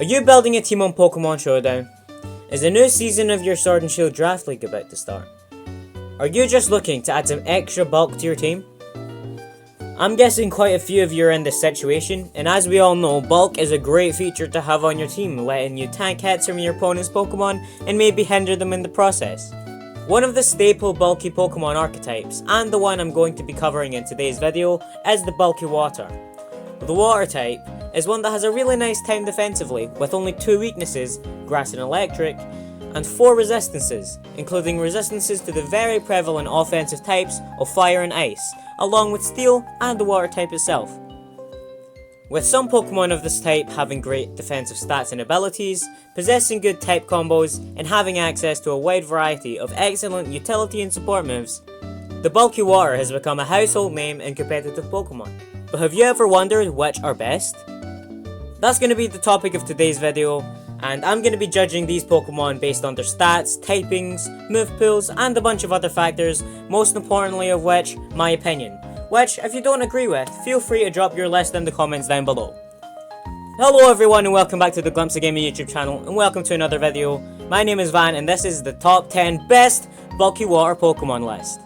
Are you building a team on Pokemon Showdown? Is the new season of your Sword and Shield Draft League about to start? Are you just looking to add some extra bulk to your team? I'm guessing quite a few of you are in this situation, and as we all know, bulk is a great feature to have on your team, letting you tank hits from your opponent's Pokemon and maybe hinder them in the process. One of the staple bulky Pokemon archetypes, and the one I'm going to be covering in today's video, is the bulky water. The water type is one that has a really nice time defensively, with only 2 weaknesses, grass and electric, and 4 resistances, including resistances to the very prevalent offensive types of fire and ice, along with steel and the water type itself. With some Pokemon of this type having great defensive stats and abilities, possessing good type combos, and having access to a wide variety of excellent utility and support moves, the bulky water has become a household name in competitive Pokemon. But have you ever wondered which are best? That's going to be the topic of today's video, and I'm going to be judging these Pokemon based on their stats, typings, move pools, and a bunch of other factors, most importantly of which, my opinion. Which, if you don't agree with, feel free to drop your list in the comments down below. Hello everyone and welcome back to the Glimpse of Gaming YouTube channel, and welcome to another video. My name is Van and this is the top 10 best bulky water Pokemon list.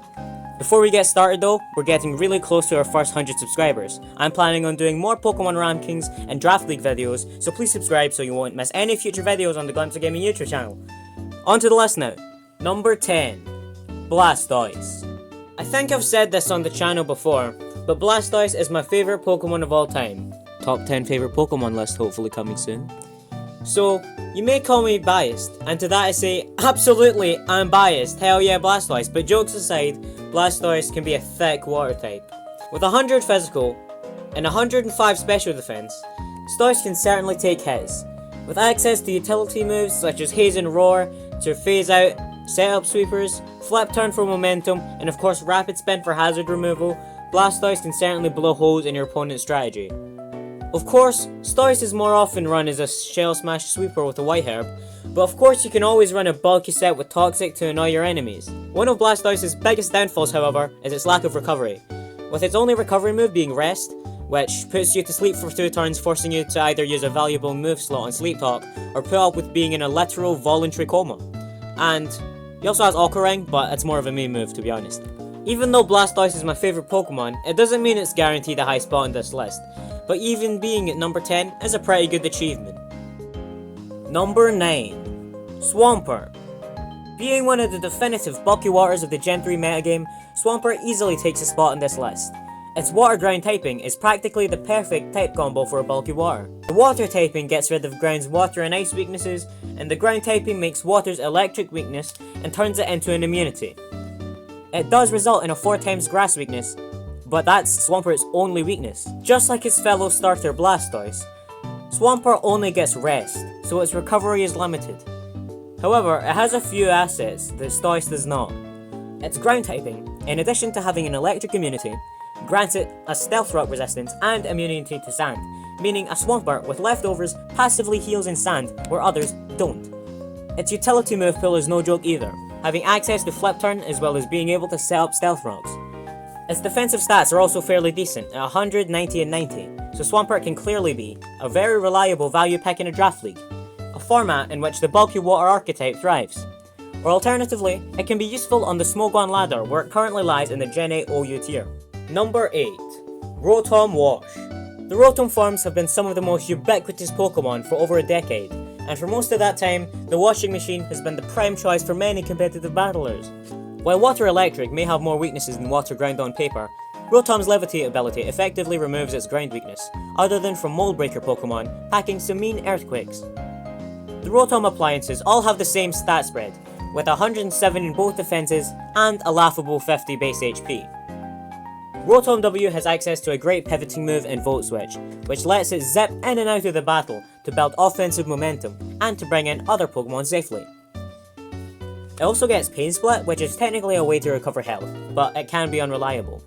Before we get started though, we're getting really close to our first 100 subscribers. I'm planning on doing more Pokemon rankings and Draft League videos, so please subscribe so you won't miss any future videos on the Glimpse of Gaming YouTube channel. On to the list now. Number 10. Blastoise. I think I've said this on the channel before, but Blastoise is my favourite Pokemon of all time. Top 10 favourite Pokemon list hopefully coming soon. So, you may call me biased, and to that I say, absolutely, I'm biased, hell yeah Blastoise, but jokes aside, Blastoise can be a thick water type. With 100 physical, and 105 special defense, Stoise can certainly take hits. With access to utility moves such as Haze and Roar, to phase out, setup sweepers, flip turn for momentum, and of course rapid spin for hazard removal, Blastoise can certainly blow holes in your opponent's strategy. Of course, Stoise is more often run as a Shell Smash sweeper with a White Herb, but of course you can always run a bulky set with Toxic to annoy your enemies. One of Blastoise's biggest downfalls however is its lack of recovery, with its only recovery move being Rest, which puts you to sleep for 2 turns, forcing you to either use a valuable move slot on Sleep Talk, or put up with being in a literal voluntary coma. And he also has Ring, but it's more of a meme move to be honest. Even though Blastoise is my favourite Pokemon, it doesn't mean it's guaranteed a high spot on this list, but even being at number 10 is a pretty good achievement. Number 9. Swampert. Being one of the definitive bulky waters of the Gen 3 metagame, Swampert easily takes a spot on this list. Its water ground typing is practically the perfect type combo for a bulky water. The water typing gets rid of ground's water and ice weaknesses, and the ground typing makes water's electric weakness and turns it into an immunity. It does result in a 4 times grass weakness, but that's Swampert's only weakness. Just like its fellow starter Blastoise, Swampert only gets Rest, so its recovery is limited. However, it has a few assets that Stoise does not. Its ground typing, in addition to having an electric immunity, grants it a Stealth Rock resistance and immunity to sand, meaning a Swampert with leftovers passively heals in sand where others don't. Its utility move pool is no joke either, having access to Flip Turn as well as being able to set up Stealth Rocks. Its defensive stats are also fairly decent at 100, 90 and 90, so Swampert can clearly be a very reliable value pick in a Draft League, a format in which the bulky water archetype thrives. Or alternatively, it can be useful on the Smogon ladder where it currently lies in the Gen 8 OU tier. Number 8. Rotomwash. The Rotom forms have been some of the most ubiquitous Pokemon for over a decade, and for most of that time, the washing machine has been the prime choice for many competitive battlers. While Water Electric may have more weaknesses than Water Ground on paper, Rotom's Levitate ability effectively removes its ground weakness, other than from Mold Breaker Pokemon packing some mean Earthquakes. The Rotom appliances all have the same stat spread, with 107 in both defenses and a laughable 50 base HP. Rotom W has access to a great pivoting move in Volt Switch, which lets it zip in and out of the battle to build offensive momentum and to bring in other Pokemon safely. It also gets Pain Split, which is technically a way to recover health, but it can be unreliable.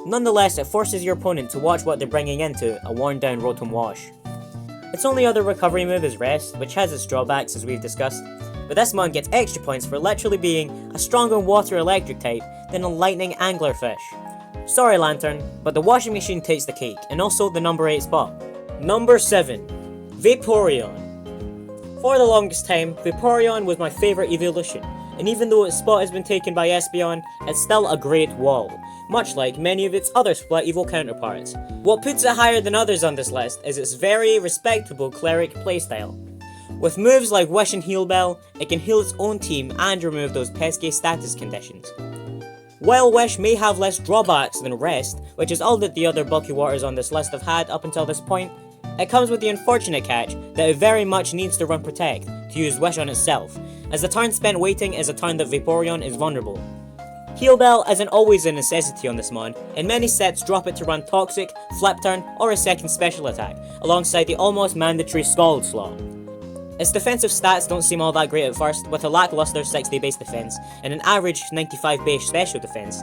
Nonetheless, it forces your opponent to watch what they're bringing into a worn down Rotomwash. Its only other recovery move is Rest, which has its drawbacks as we've discussed, but this mon gets extra points for literally being a stronger Water Electric type than a Lightning Anglerfish. Sorry Lantern, but the washing machine takes the cake, and also the number 8 spot. Number 7. Vaporeon. For the longest time, Vaporeon was my favourite evolution, and even though its spot has been taken by Espeon, it's still a great wall, much like many of its other Split Evo counterparts. What puts it higher than others on this list is its very respectable Cleric playstyle. With moves like Wish and Heal Bell, it can heal its own team and remove those pesky status conditions. While Wish may have less drawbacks than Rest, which is all that the other bulky waters on this list have had up until this point, it comes with the unfortunate catch that it very much needs to run Protect to use Wish on itself, as the turn spent waiting is a turn that Vaporeon is vulnerable. Heal Bell isn't always a necessity on this mon, and many sets drop it to run Toxic, Flip Turn, or a second special attack, alongside the almost mandatory Scald slot. Its defensive stats don't seem all that great at first, with a lackluster 60 base defense and an average 95 base special defense.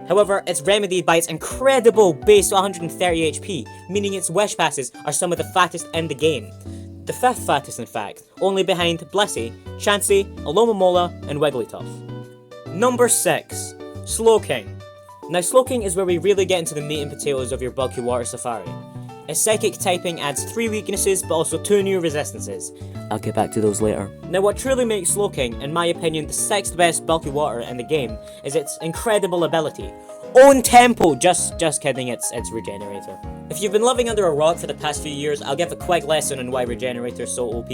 However, it's remedied by its incredible base 130 HP, meaning its Wish passes are some of the fattest in the game. The 5th fattest in fact, only behind Blissey, Chansey, Alomomola, and Wigglytuff. Number 6. Sloking. Now Sloking is where we really get into the meat and potatoes of your bulky water safari. Its psychic typing adds 3 weaknesses but also 2 new resistances. I'll get back to those later. Now what truly makes Sloking, in my opinion, the 6th best bulky water in the game is its incredible ability. Own Tempo! Just kidding, it's Regenerator. If you've been living under a rock for the past few years, I'll give a quick lesson on why Regenerator is so OP.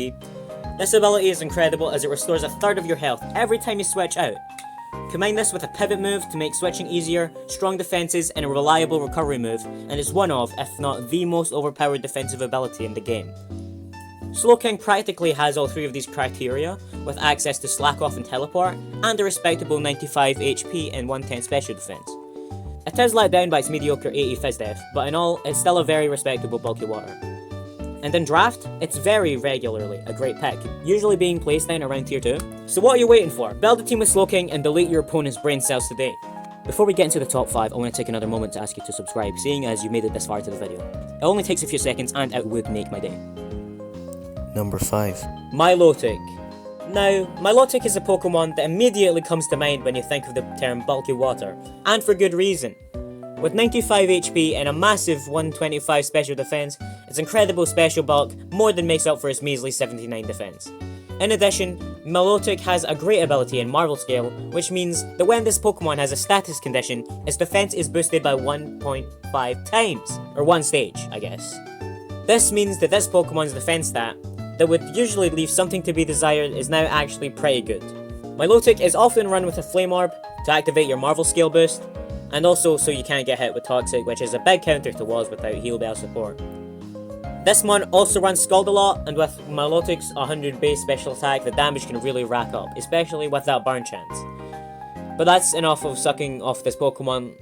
This ability is incredible as it restores a third of your health every time you switch out. Combine this with a pivot move to make switching easier, strong defenses, and a reliable recovery move, and it's one of, if not the most overpowered defensive ability in the game. Sloking practically has all 3 of these criteria, with access to Slack Off and Teleport, and a respectable 95 HP and 110 special defense. It is let down by its mediocre 80 Fizz Def, but in all, it's still a very respectable bulky water. And in draft, it's very regularly a great pick, usually being placed down around tier 2. So what are you waiting for? Build a team with Sloking and delete your opponent's brain cells today. Before we get into the top 5, I want to take another moment to ask you to subscribe, seeing as you made it this far to the video. It only takes a few seconds and it would make my day. Number 5. Mylotic. Now, Mylotic is a Pokemon that immediately comes to mind when you think of the term bulky water, and for good reason. With 95 HP and a massive 125 special defense, its incredible special bulk more than makes up for its measly 79 defense. In addition, Mylotic has a great ability in Marvel Scale, which means that when this Pokemon has a status condition, its defense is boosted by 1.5 times, or 1 stage, I guess. This means that this Pokemon's defense stat, that would usually leave something to be desired, is now actually pretty good. Mylotic is often run with a Flame Orb to activate your Marvel Scale boost, and also so you can't get hit with Toxic, which is a big counter to walls without Heal Bell support. This mon also runs Scald a lot, and with Milotic's 100 base special attack, the damage can really rack up, especially with that burn chance. But that's enough of sucking off this Pokemon.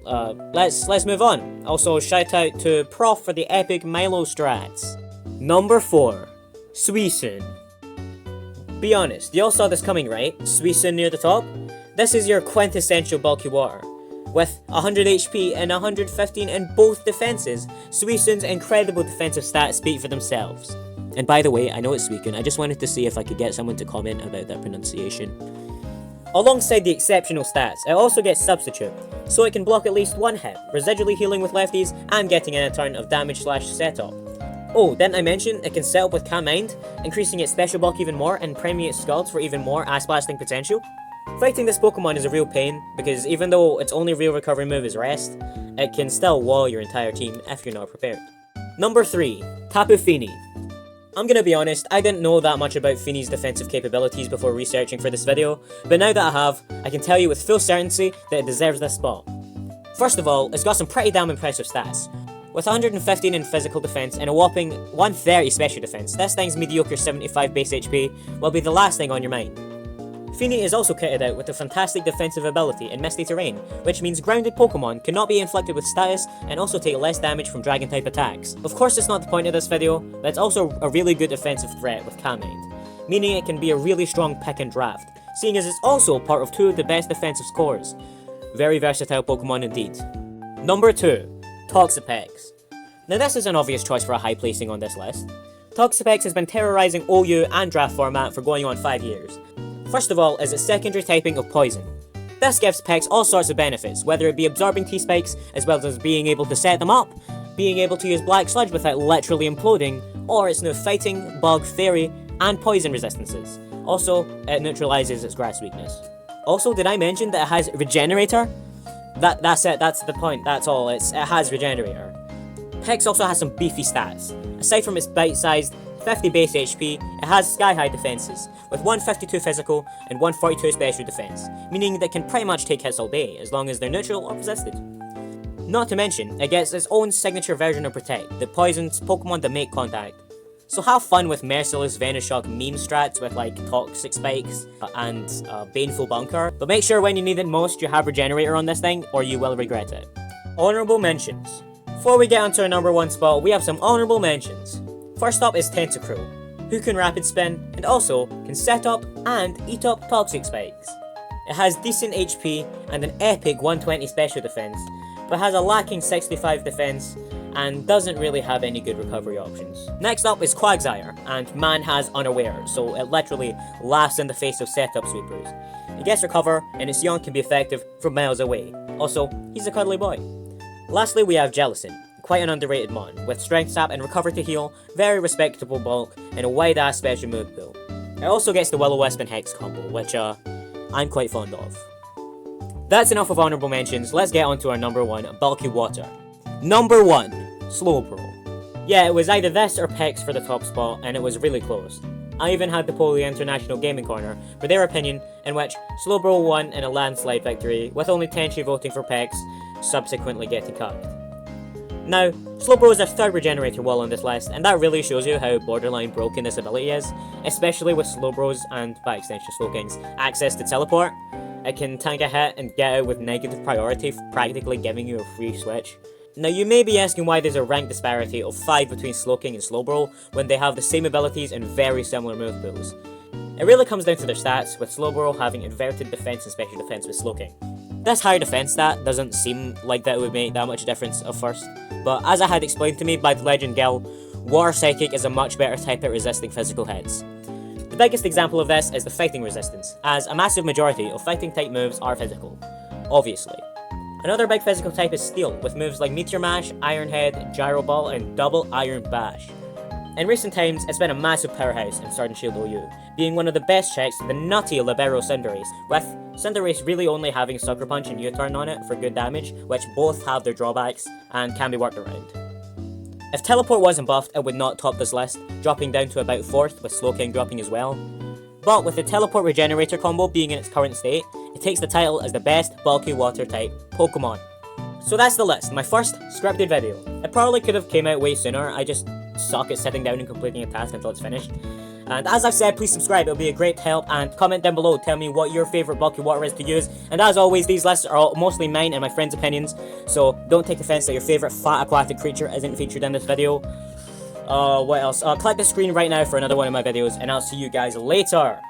Let's move on. Also, shout out to Prof for the epic Milo strats. Number 4. Suicune. Be honest, you all saw this coming, right? Suicune near the top? This is your quintessential bulky water. With 100 HP and 115 in both defenses, Suicune's incredible defensive stats speak for themselves. And by the way, I know it's Suicune, I just wanted to see if I could get someone to comment about that pronunciation. Alongside the exceptional stats, it also gets Substitute, so it can block at least 1 hit, residually healing with lefties, and getting in a turn of damage / setup. Oh, didn't I mention it can set up with Calm Mind, increasing its special bulk even more and priming its Scalds for even more ass blasting potential? Fighting this Pokemon is a real pain, because even though its only real recovery move is Rest, it can still wall your entire team if you're not prepared. Number 3. Tapu Fini. I'm gonna be honest, I didn't know that much about Fini's defensive capabilities before researching for this video, but now that I have, I can tell you with full certainty that it deserves this spot. First of all, it's got some pretty damn impressive stats. With 115 in physical defense and a whopping 130 special defense, this thing's mediocre 75 base HP will be the last thing on your mind. Fini is also kitted out with a fantastic defensive ability in Misty Terrain, which means grounded Pokemon cannot be inflicted with status and also take less damage from dragon type attacks. Of course it's not the point of this video, but it's also a really good defensive threat with Calm Mind, meaning it can be a really strong pick and draft, seeing as it's also part of 2 of the best defensive scores. Very versatile Pokemon indeed. Number 2. Toxipex. Now this is an obvious choice for a high placing on this list. Toxipex has been terrorizing OU and draft format for going on 5 years. First of all is its secondary typing of Poison. This gives Pex all sorts of benefits, whether it be absorbing T-Spikes, as well as being able to set them up, being able to use Black Sludge without literally imploding, or its new fighting, bug, fairy, and poison resistances. Also, it neutralizes its grass weakness. Also, did I mention that it has Regenerator? That's it, that's the point, that's all, it has Regenerator. Pex also has some beefy stats. Aside from its bite-sized 50 base HP, it has sky-high defenses, with 152 physical and 142 special defense, meaning that it can pretty much take hits all day, as long as they're neutral or resisted. Not to mention, it gets its own signature version of Protect that poisons Pokemon that make contact. So have fun with Merciless Venoshock meme strats with like Toxipex and Baneful Bunker, but make sure when you need it most you have Regenerator on this thing or you will regret it. Honourable mentions. Before we get onto our number 1 spot, we have some honourable mentions. First up is Tentacruel, who can rapid spin and also can set up and eat up Toxic Spikes. It has decent HP and an epic 120 special defense, but has a lacking 65 defense and doesn't really have any good recovery options. Next up is Quagsire, and man has Unaware, so it literally laughs in the face of setup sweepers. It gets recover, and its yawn can be effective from miles away. Also, he's a cuddly boy. Lastly, we have Jellicent, quite an underrated mon, with Strength Sap and Recover to Heal, very respectable bulk, and a wide ass special move pool. It also gets the Will-O-Wisp and Hex combo, which I'm quite fond of. That's enough of honourable mentions, let's get on to our number 1, Bulky Water. Number 1, Slowbro. Yeah, it was either this or Pex for the top spot, and it was really close. I even had the Poly International Gaming Corner for their opinion, in which Slowbro won in a landslide victory, with only Tenchi voting for Pex, subsequently getting cucked. Now, Slowbro is our third Regenerator wall on this list, and that really shows you how borderline broken this ability is, especially with Slowbros and, by extension, Sloking's access to teleport. It can tank a hit and get out with negative priority, practically giving you a free switch. Now you may be asking why there's a rank disparity of 5 between Sloking and Slowbro when they have the same abilities and very similar move pools. It really comes down to their stats, with Slowbro having inverted defense and special defense with Sloking. This higher defense stat doesn't seem like that it would make that much difference at first, but as I had explained to me by the Legend Gil, Water Psychic is a much better type at resisting physical hits. The biggest example of this is the fighting resistance, as a massive majority of fighting type moves are physical, obviously. Another big physical type is Steel, with moves like Meteor Mash, Iron Head, Gyro Ball, and Double Iron Bash. In recent times, it's been a massive powerhouse in Sword and Shield OU, being one of the best checks to the nutty Libero Cinderace, with Cinderace really only having Sucker Punch and U-Turn on it for good damage, which both have their drawbacks and can be worked around. If Teleport wasn't buffed, it would not top this list, dropping down to about 4th, with Sloking dropping as well. But with the Teleport Regenerator combo being in its current state, it takes the title as the best bulky water type Pokemon. So that's the list, my first scripted video. It probably could have came out way sooner, I just suck at sitting down and completing a task until it's finished. And as I've said, please subscribe, it'll be a great help, and comment down below, tell me what your favourite bulky water is to use. And as always, these lists are all mostly mine and my friends' opinions, so don't take offence that your favourite fat aquatic creature isn't featured in this video. What else? Click the screen right now for another one of my videos, and I'll see you guys later.